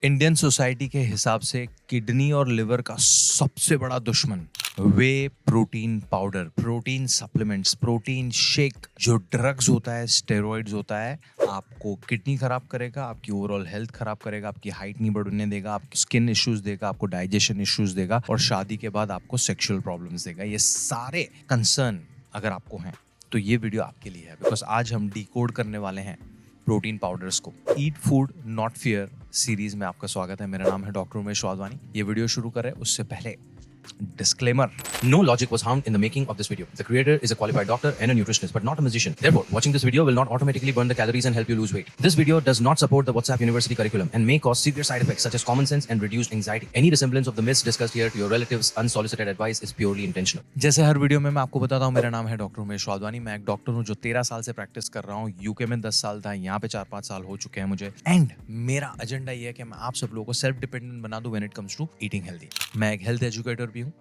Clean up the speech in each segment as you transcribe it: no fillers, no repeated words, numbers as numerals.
Indian society के हिसाब से किडनी और लिवर का सबसे बड़ा दुश्मन whey protein powder, protein supplements, protein shake, जो ड्रग्स होता है, स्टेरॉइड्स होता है, आपको किडनी खराब करेगा, आपकी ओवरऑल हेल्थ खराब करेगा, आपकी हाइट नहीं बढ़ने देगा, आपकी स्किन इश्यूज देगा, आपको डाइजेशन इश्यूज देगा और शादी के बाद आपको सेक्सुअल प्रॉब्लम्स देगा। ये सारे कंसर्न अगर आपको हैं तो ये वीडियो आपके लिए है, बिकॉज आज हम डिकोड करने वाले हैं प्रोटीन पाउडर्स को। Eat food not fear series में आपका स्वागत है। मेरा नाम है डॉक्टर उमेश वाधवानी। ये वीडियो शुरू करें उससे पहले disclaimer. No logic was harmed in the making of this video. The creator is a qualified doctor and a nutritionist, but not a musician. Therefore, watching this video will not automatically burn the calories and help you lose weight. This video does not support the WhatsApp University curriculum and may cause severe side effects such as common sense and reduced anxiety. Any resemblance of the myths discussed here to your relatives' unsolicited advice is purely intentional. जैसे हर video में मैं आपको बताता हूँ, मेरा नाम है doctor Umesh Wadhwani. मैं एक डॉक्टर हूँ जो 13 साल से प्रैक्टिस कर रहा हूँ। यूके में 10 साल था, यहाँ पे 4-5 साल हो चुके हैं मुझे। एंड मेरा एजेंडा ये है कि मैं आप सब लोगों को सेल्फ डिपेंडेंट बना दूं when it comes to eating healthy. मैं एक हेल्थ एजुकेटर भी हूँ।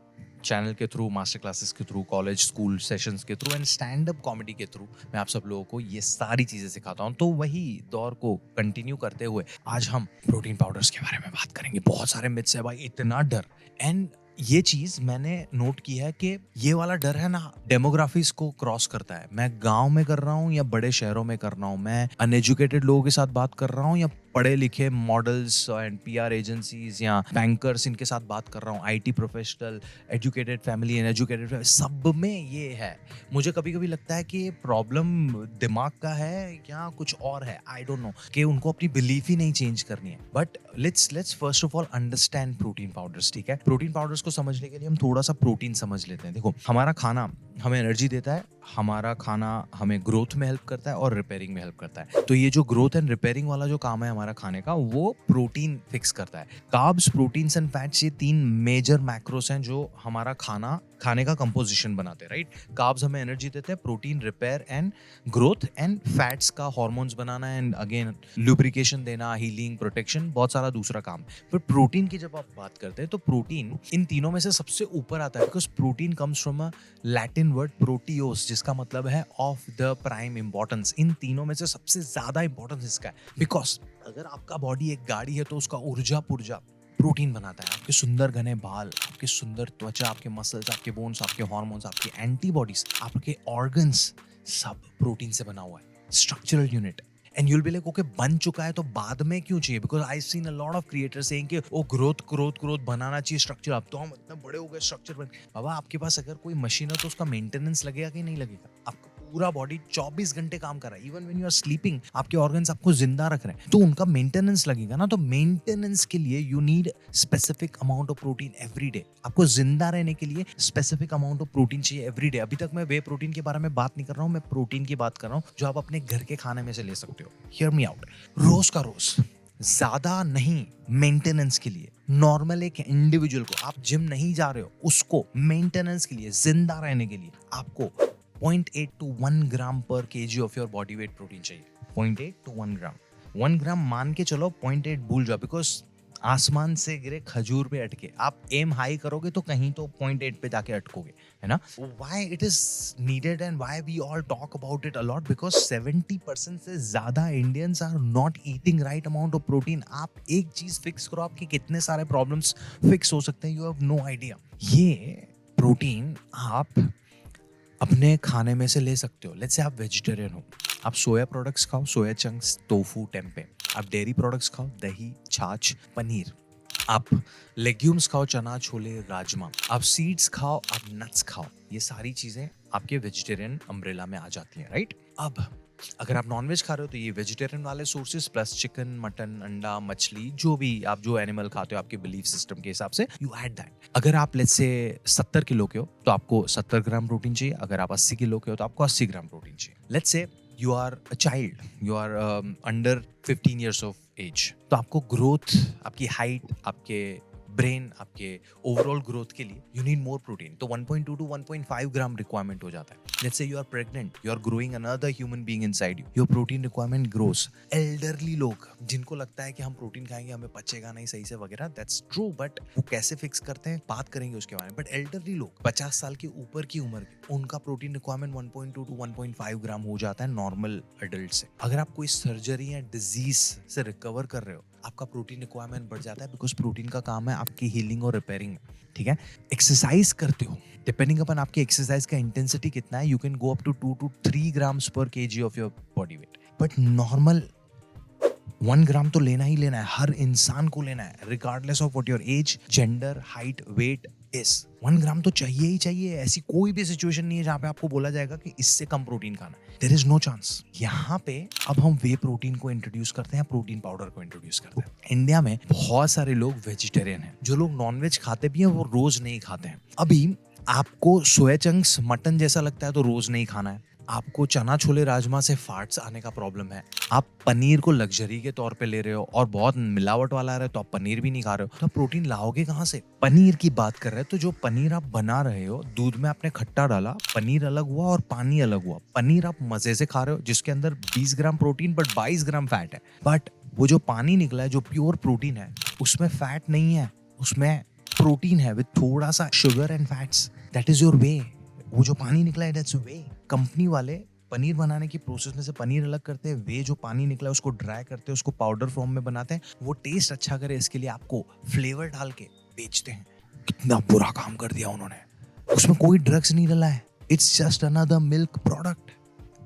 चैनल के थ्रू, मास्टर क्लासेस के थ्रू, कॉलेज स्कूल सेशंस के थ्रू एंड स्टैंड अप कॉमेडी के थ्रू मैं आप सब लोगों को ये सारी चीजें सिखाता हूँ। तो वही दौर को कंटिन्यू करते हुए आज हम प्रोटीन पाउडर्स के बारे में बात करेंगे। बहुत सारे मिथ्स है भाई, इतना डर। एंड ये चीज मैंने नोट की है कि ये वाला डर है ना, डेमोग्राफीज को क्रॉस करता है। मैं गांव में कर रहा हूँ या बड़े शहरों में कर रहा हूँ, मैं अनएजुकेटेड लोगों के साथ बात कर रहा हूँ या पढ़े लिखे मॉडल्स एंड पीआर एजेंसीज या बैंकर्स, इनके साथ बात कर रहा हूँ, IT professional, educated family, and educated family, सब में ये है। मुझे कभी कभी लगता है कि प्रॉब्लम दिमाग का है या कुछ और है, आई डोंट नो, कि उनको अपनी बिलीफ ही नहीं चेंज करनी है। But let's first of all understand protein powders. ठीक है, प्रोटीन पाउडर्स को समझने के लिए हम थोड़ा सा प्रोटीन समझ लेते हैं। देखो, हमारा खाना हमें एनर्जी देता है, हमारा खाना हमें ग्रोथ में हेल्प करता है और रिपेयरिंग में हेल्प करता है। तो ये जो ग्रोथ एंड रिपेयरिंग वाला जो काम है हमारा खाने का, वो प्रोटीन फिक्स करता है। कार्ब्स, प्रोटीन्स एंड फैट्स, ये 3 मेजर मैक्रोस हैं जो हमारा खाने का कंपोजिशन बनाते हैं, राइट। कार्ब्स हमें एनर्जी देते हैं, protein repair and growth, and fats का हार्मोन्स बनाना एंड अगेन लुब्रिकेशन देना, हीलिंग, प्रोटेक्शन, बहुत सारा दूसरा काम। पर प्रोटीन की जब आप बात करते हैं तो प्रोटीन इन तीनों में से सबसे ऊपर आता है, because protein comes from a Latin word proteios, जिसका मतलब है ऑफ द प्राइम इंपॉर्टेंस। इन तीनों में से सबसे ज्यादा इंपॉर्टेंस इसका है, बिकॉज अगर आपका बॉडी एक गाड़ी है तो उसका ऊर्जा पुर्जा प्रोटीन बनाता है। आपके सुंदर घने बाल, आपकी सुंदर त्वचा, आपके मसल्स, आपके बोन्स, आपके हार्मोन्स, आपके एंटीबॉडीज, आपके ऑर्गन्स, सब प्रोटीन से बना हुआ है। Structural unit. And you'll be like, okay बन चुका है तो बाद में क्यों चाहिए? Because I seen a lot of creators saying कि ओ ग्रोथ बनाना चाहिए स्ट्रक्चर। अब तो हम इतने बड़े हो गए, स्ट्रक्चर बन। बाबा, आपके पास अगर कोई मशीन है तो उसका मेंटेनेंस लगेगा कि नहीं लगेगा? आपका पूरा बॉडी 24 घंटे काम कर रहा है, even when you are sleeping, आपके ऑर्गन्स आपको जिंदा रख रहे हैं, तो उनका मेंटेनेंस लगेगा ना। तो मेंटेनेंस के लिए you need specific amount of protein every day. आपको जिंदा रहने के लिए स्पेसिफिक अमाउंट ऑफ प्रोटीन चाहिए एवरी डे। अभी तक मैं वे प्रोटीन के बारे में बात नहीं कर रहा हूँ, मैं प्रोटीन की बात कर रहा हूँ जो आप अपने घर के खाने में से ले सकते हो। हियर मी आउट, रोज का रोज, ज्यादा नहीं, मेंटेनेंस के लिए। नॉर्मल एक इंडिविजुअल को, आप जिम नहीं जा रहे हो, उसको मेंटेनेंस के लिए, जिंदा रहने के लिए आपको 0.8 to 1 ग्राम पर KG of your body wait protein चाहिए। 0.8 to 1 ग्राम। 1 ग्राम मान के चलो, 0.8 भूल जाओ, बिकॉज आसमान से गिरे खजूर पे अटके। आप एम हाई करोगे तो कहीं तो 0.8 पे जाके अटकोगे, है ना। Why it is needed and why we all talk about it a lot, because 70% से ज्यादा Indians are not eating right amount of protein. आप एक चीज फिक्स करो, आपके कितने सारे प्रॉब्लम्स फिक्स हो सकते हैं, यू हैव नो आइडिया। ये प्रोटीन आप अपने खाने में से ले सकते हो। लेट्स से आप वेजिटेरियन हो, आप सोया प्रोडक्ट्स खाओ, सोया चंक्स, टोफू, टेम्पे। आप डेयरी प्रोडक्ट्स खाओ, दही, छाछ, पनीर। आप लेग्यूम्स खाओ, चना, छोले, राजमा। आप सीड्स खाओ, आप नट्स खाओ। ये सारी चीजें आपके वेजिटेरियन अम्ब्रेला में आ जाती हैं, राइट। अब अगर आप नॉनवेज खा रहे हो तो ये वेजिटेरियन वाले सोर्सेज प्लस चिकन, मटन, अंडा, मछली, जो भी आप जो एनिमल खाते हो आपके बिलीफ सिस्टम के हिसाब से, यू ऐड दैट। अगर आप लेट्स से 70 किलो के हो तो आपको 70 ग्राम प्रोटीन चाहिए। अगर आप 80 किलो के हो तो आपको 80 ग्राम प्रोटीन चाहिए। Let's say you are a child, you are under 15 years of age, तो आपको ग्रोथ, आपकी हाइट, आपके ब्रेन, आपके ओवरऑल ग्रोथ के लिए यू नीड मोर प्रोटीन। तो 1.2 to 1.5 ग्राम रिक्वायरमेंट हो जाता है। Let's say you are pregnant, you are growing another human being inside you, your protein requirement grows. Elderly लोग जिनको लगता है कि हम प्रोटीन खाएंगे हमें पचेगा नहीं सही से वगैरह, दैट्स ट्रू, बट वो कैसे फिक्स करते हैं बात करेंगे उसके बारे में। बट एल्डरली लोग 50 साल के ऊपर की उम्र के, उनका प्रोटीन रिक्वायरमेंट 1.2 to 1.5 ग्राम हो जाता है नॉर्मल एडल्ट से। अगर आप कोई सर्जरी या डिजीज से रिकवर कर रहे हो, आपका प्रोटीन रिक्वायरमेंट बढ़ जाता है, बिकॉज प्रोटीन का काम है आपकी हीलिंग और रिपेयरिंग। ठीक है, एक्सरसाइज करते हो, डिपेंडिंग अपन आपकी एक्सरसाइज का इंटेंसिटी कितना है, you can go up to 2 to 3 grams per kg of your body weight, but normal 1 gram तो लेना ही लेना है, हर इंसान को लेना है, regardless of what your age, gender, height, weight is. 1 gram तो चाहिए ही चाहिए। ऐसी कोई भी सिचुएशन नहीं है जहां पे आपको बोला जाएगा कि इससे कम प्रोटीन खाना है, देयर इज नो चांस। यहाँ पे अब हम वे प्रोटीन को इंट्रोड्यूस करते हैं, प्रोटीन पाउडर को इंट्रोड्यूस करते हैं। इंडिया में बहुत सारे लोग वेजिटेरियन हैं, जो लोग नॉनवेज खाते भी हैं वो रोज नहीं खाते हैं। अभी आपको सोया चंक्स मटन जैसा लगता है तो रोज नहीं खाना है। आपको चना छोले राजमा से फाट्स आने का प्रॉब्लम है, आप पनीर को लग्जरी के तौर पे ले रहे हो और बहुत मिलावट वाला आ रहा है तो आप पनीर भी नहीं खा रहे हो, तो आप प्रोटीन लाओगे कहाँ से? पनीर की बात कर रहे हैं तो जो पनीर आप बना रहे हो, दूध में आपने खट्टा डाला, पनीर अलग हुआ और पानी अलग हुआ। पनीर आप मजे से खा रहे हो जिसके अंदर 20 gram protein but 22 gram fat है, बट वो जो पानी निकला है जो प्योर प्रोटीन है उसमें फैट नहीं है, उसमें प्रोटीन है विद थोड़ा सा sugar and fats. That is your way. वो जो पानी निकला है दैट्स वे। कंपनी वाले पनीर बनाने की प्रोसेस में से पनीर अलग करते हैं, वे जो पानी निकला है उसको ड्राई करते हैं, उसको पाउडर फॉर्म में बनाते हैं, वो टेस्ट अच्छा करे इसके लिए आपको फ्लेवर डाल के बेचते हैं। कितना बुरा काम कर दिया उन्होंने, उसमें कोई ड्रग्स नहीं डला है, it's just another milk product.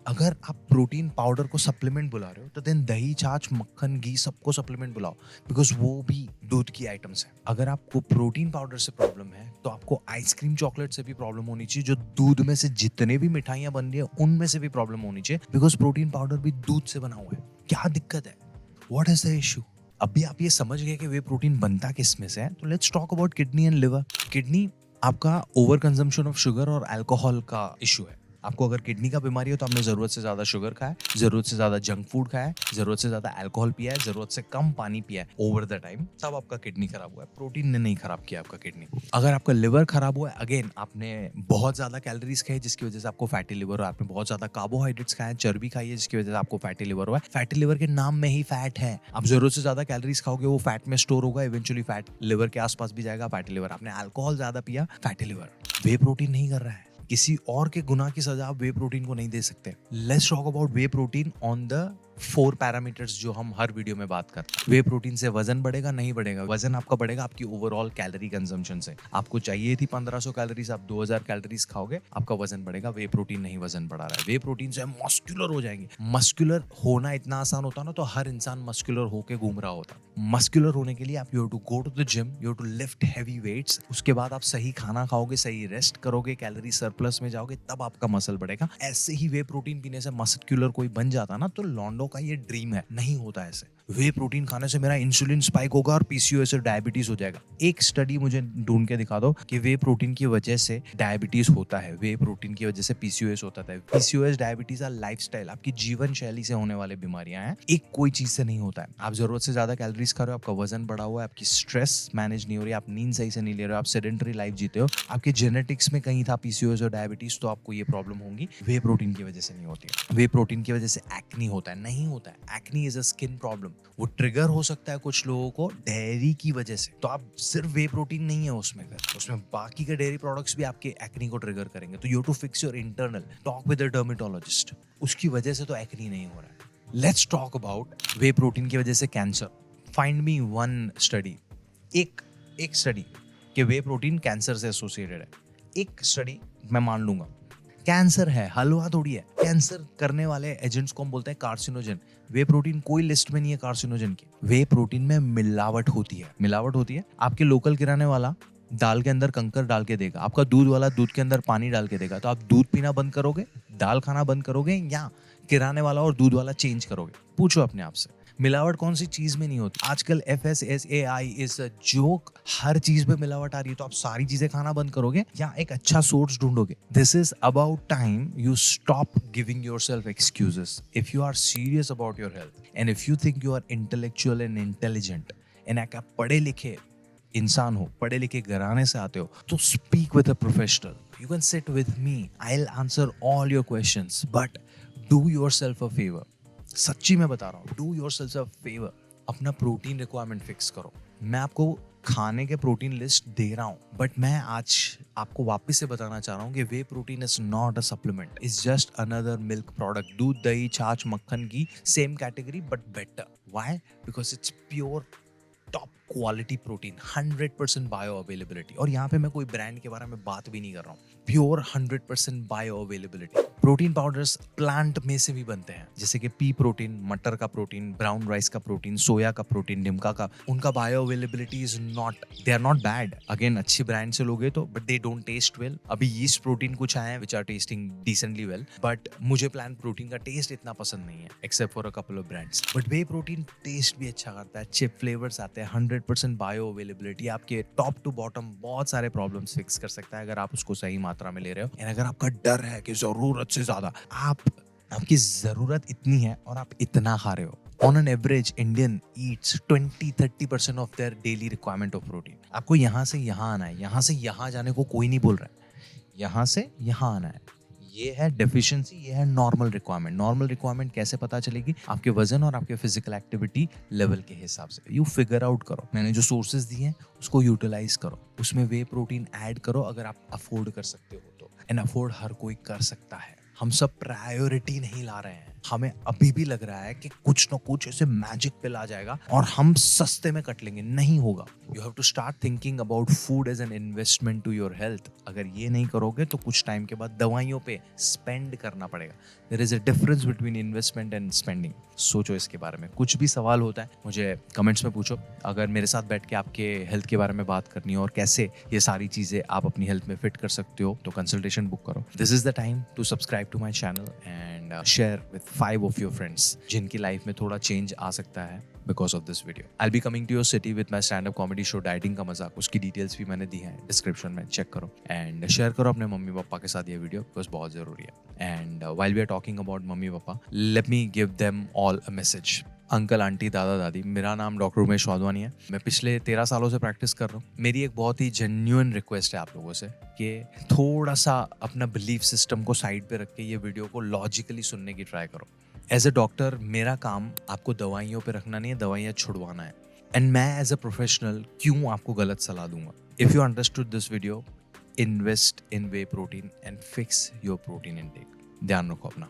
अगर आप प्रोटीन पाउडर को सप्लीमेंट बुला रहे हो तो देन दही, छाछ, मक्खन, घी सबको सप्लीमेंट बुलाओ, बिकॉज वो भी दूध की आइटम्स है। अगर आपको प्रोटीन पाउडर से प्रॉब्लम है तो आपको आइसक्रीम चॉकलेट से भी प्रॉब्लम होनी चाहिए, जो दूध में से जितने भी मिठाइयां बन रही है उनमें से भी प्रॉब्लम होनी चाहिए, बिकॉज प्रोटीन पाउडर भी दूध से बना हुआ है। क्या दिक्कत है? What is the issue? अभी आप ये समझ गए कि वे प्रोटीन बनता किस में से है, तो let's talk about kidney and liver. Kidney आपका ओवर कंजम्पशन ऑफ शुगर और अल्कोहल का इशू है। आपको अगर किडनी का बीमारी हो तो आपने जरूरत से ज्यादा शुगर खाया, जरूरत से ज्यादा जंक फूड खाया, जरूरत से ज्यादा अल्कोहल पिया है, जरूरत से कम पानी पिया है ओवर द टाइम, तब आपका किडनी खराब हुआ है। प्रोटीन ने नहीं खराब किया आपका किडनी। अगर आपका लिवर खराब हुआ है, अगेन आपने बहुत ज्यादा कैलोरीज खाई जिसकी वजह से आपको फैटी लिवर हो, आपने बहुत ज्यादा कार्बोहाइड्रेट्स खाए, चर्बी खाई है जिसकी वजह से आपको फैटी लिवर हुआ है। फैटी लिवर के नाम में ही फैट है। आप जरूरत से ज्यादा कैलोरीज खाओगे, वो फैट में स्टोर होगा, इवेंचुअली फैट लिवर के आसपास भी जाएगा, फैटी लिवर। आपने अल्कोहल ज्यादा पिया, फैटी लिवर। वे प्रोटीन नहीं कर रहा है, किसी और के गुनाह की सजा आप वे प्रोटीन को नहीं दे सकते। Let's talk about whey protein on the 4 parameters जो हम हर वीडियो में बात करते हैं। वे प्रोटीन से वजन बढ़ेगा नहीं बढ़ेगा? वजन आपका बढ़ेगा आपकी ओवरऑल कैलोरी कंजम्पशन से। आपको चाहिए थी 1500 कैलोरीज, आप 2000 कैलोरीज खाओगे, आपका वजन बढ़ेगा। वे प्रोटीन नहीं वजन बढ़ा रहा है। वे प्रोटीन से मस्कुलर हो जाएंगे। मस्कुलर होना इतना आसान होता ना तो हर इंसान मस्कुलर होके घूम रहा होता। मस्कुलर होने के लिए आप you have to go to the gym, you have to lift heavy weights, उसके बाद आप सही खाना खाओगे, सही रेस्ट करोगे, कैलोरी सरप्लस में जाओगे, तब आपका मसल बढ़ेगा। ऐसे ही वे प्रोटीन पीने से मस्कुलर कोई बन जाता ना तो लॉन्डो का ये ड्रीम है, नहीं होता ऐसे। वे प्रोटीन खाने से मेरा इंसुलिन स्पाइक होगा और पीसीओएस और डायबिटीज हो जाएगा। एक स्टडी मुझे ढूंढ के दिखा दो कि वे प्रोटीन की वजह से डायबिटीज होता है, वे प्रोटीन की वजह से पीसीओएस होता है। पीसीओएस, डायबिटीज, लाइफस्टाइल, आपकी जीवन शैली से होने वाले बीमारियां हैं, एक कोई चीज से नहीं होता है। आप जरूरत से ज्यादा कैलोरीज खा रहे हो, आपका वजन बढ़ा हुआ है, आपकी स्ट्रेस मैनेज नहीं हो रही, आप नींद सही से नहीं ले रहे हो, आप सेडेंटरी लाइफ जीते हो, आपके जेनेटिक्स में कहीं था पीसीओएस और डायबिटीज, तो आपको ये प्रॉब्लम होगी। वे प्रोटीन की वजह से नहीं होती है। वे प्रोटीन की वजह से एक्नी होता है, नहीं होता है। Acne is a skin problem. वो ट्रिगर हो सकता है कुछ लोगों को डेयरी की वजह से, तो आप सिर्फ वे प्रोटीन नहीं है उसमें बाकी के डेयरी प्रोडक्ट्स भी आपके एक्नी को ट्रिगर करेंगे। तो you have to fix your internal, talk with a dermatologist, उसकी वजह से तो एक्नी नहीं हो रहा है। Let's talk about whey protein की वजह से cancer. Find me one study, एक स्टडी कि वे प्रोटीन कैंसर से एसोसिएटेड है। एक स्टडी मैं मान लूंगा। कैंसर है, हलवा थोड़ी है। कैंसर करने वाले एजेंट्स को हम बोलते हैं कार्सिनोजन। वे प्रोटीन कोई लिस्ट में नहीं है कार्सिनोजन की। वे प्रोटीन में मिलावट होती है। आपके लोकल किराने वाला दाल के अंदर कंकर डाल के देगा, आपका दूध वाला दूध के अंदर पानी डाल के देगा, तो आप दूध पीना बंद करोगे, दाल खाना बंद करोगे, या किराने वाला और दूध वाला चेंज करोगे? पूछो अपने आप से। मिलावट कौन सी चीज में नहीं होती? आजकल FSSAI इज अ जोक, हर चीज में मिलावट आ रही है, तो आप सारी चीजें खाना बंद करोगे या एक अच्छा सोर्स ढूंढोगे? This is about time you stop giving yourself excuses. If you are serious about your health and if you think you are intellectual and intelligent and आप पढ़े लिखे इंसान हो, पढ़े लिखे घराने से आते हो, तो speak with a professional. You can sit with me, I will answer all your questions, but do yourself a favour. सच्ची मैं बता रहा हूँ, डू योरसेल्फ अ फेवर, अपना प्रोटीन रिक्वायरमेंट फिक्स करो। मैं आपको खाने के प्रोटीन लिस्ट दे रहा हूँ, बट मैं आज आपको वापस से बताना चाह रहा हूँ कि whey protein is not a supplement, is just another milk product. दूध, दही, छाछ, मक्खन, घी, same category but better. Why? Because it's pure top quality protein, 100% bioavailability. और यहाँ पे मैं कोई ब्रांड के बारे में बात भी नहीं कर रहा हूँ, pure 100% bio availability. Protein powders plant में से भी बनते हैं, जैसे कि पी प्रोटीन, मटर का प्रोटीन, ब्राउन राइस का प्रोटीन, सोया का प्रोटीन, निमका का। उनका bio availability is not, they are not bad. Again अच्छी ब्रांड से लोगे तो, but they don't taste well. अभी यीस्ट प्रोटीन कुछ आए हैं which are tasting decently well, but मुझे प्लांट प्रोटीन का टेस्ट इतना पसंद नहीं है, except for a couple of brands. But whey protein taste भी अच्छा करता है, चिप फ्लेवर्स आते हैं, 100% बायो अवेलेबिलिटी, आपके टॉप टू बॉटम बहुत सारे प्रॉब्लम्स फिक्स कर सकता है अगर आप उसको सही मात्रा में ले रहे हो। एंड अगर आपका डर है कि जरूरत से ज्यादा, आपकी जरूरत इतनी है और आप इतना खा रहे हो, on an average Indian eats 20-30% of their daily requirement of protein। आपको यहाँ से यहाँ आना है, यहाँ से यहाँ जाने को कोई नहीं बोल रहा है, यहाँ से यहाँ आना है। ये है डेफिशिएंसी, ये है नॉर्मल रिक्वायरमेंट। नॉर्मल रिक्वायरमेंट कैसे पता चलेगी? आपके वजन और आपके फिजिकल एक्टिविटी लेवल के हिसाब से। यू फिगर आउट करो, मैंने जो सोर्सेज दिए हैं उसको यूटिलाइज करो, उसमें वे प्रोटीन ऐड करो अगर आप अफोर्ड कर सकते हो तो। एंड अफोर्ड हर कोई कर सकता है। हम सब प्रायोरिटी नहीं ला रहे हैं। हमें अभी भी लग रहा है कि कुछ ना कुछ ऐसे मैजिक पिल आ जाएगा और हम सस्ते में कट लेंगे। नहीं होगा। You have to start thinking about food as an investment to your health. अगर ये नहीं करोगे तो कुछ टाइम के बाद दवाइयों पे स्पेंड करना पड़ेगा। There is a difference between investment and spending. सोचो इसके बारे में। कुछ भी सवाल होता है मुझे कमेंट्स में पूछो। अगर मेरे साथ बैठ के आपके हेल्थ के बारे में बात करनी हो और कैसे ये सारी चीजें आप अपनी हेल्थ में फिट कर सकते हो तो कंसल्टेशन बुक करो। This is the time to subscribe to my channel and share with 5 of your friends जिनकी लाइफ में थोड़ा चेंज आ सकता है because of this video। I'll be coming to your city with my stand-up comedy show dieting का मजाक। उसकी details भी मैंने दी हैं डिस्क्रिप्शन में, चेक करो एंड शेयर करो अपने मम्मी पापा के साथ ये वीडियो बिकॉज बहुत जरूरी है। And while we are talking about mummy papa, let me give them all a message। Uncle aunty दादा दादी, मेरा नाम डॉक्टर उमेश वाधवानी है। मैं पिछले 13 सालों से प्रैक्टिस कर रहा हूँ। मेरी एक बहुत ही जेन्युइन रिक्वेस्ट है आप लोगों से कि थोड़ा सा अपना बिलीफ सिस्टम को साइड पे रख के ये वीडियो को लॉजिकली सुनने की ट्राई करो। एज अ डॉक्टर मेरा काम आपको दवाइयों पे रखना नहीं है, दवाइयाँ छुड़वाना है। एंड मैं एज अ प्रोफेशनल क्यों आपको गलत सलाह दूंगा? If you understood this video, invest in way protein and fix your protein intake. ध्यान रखो अपना।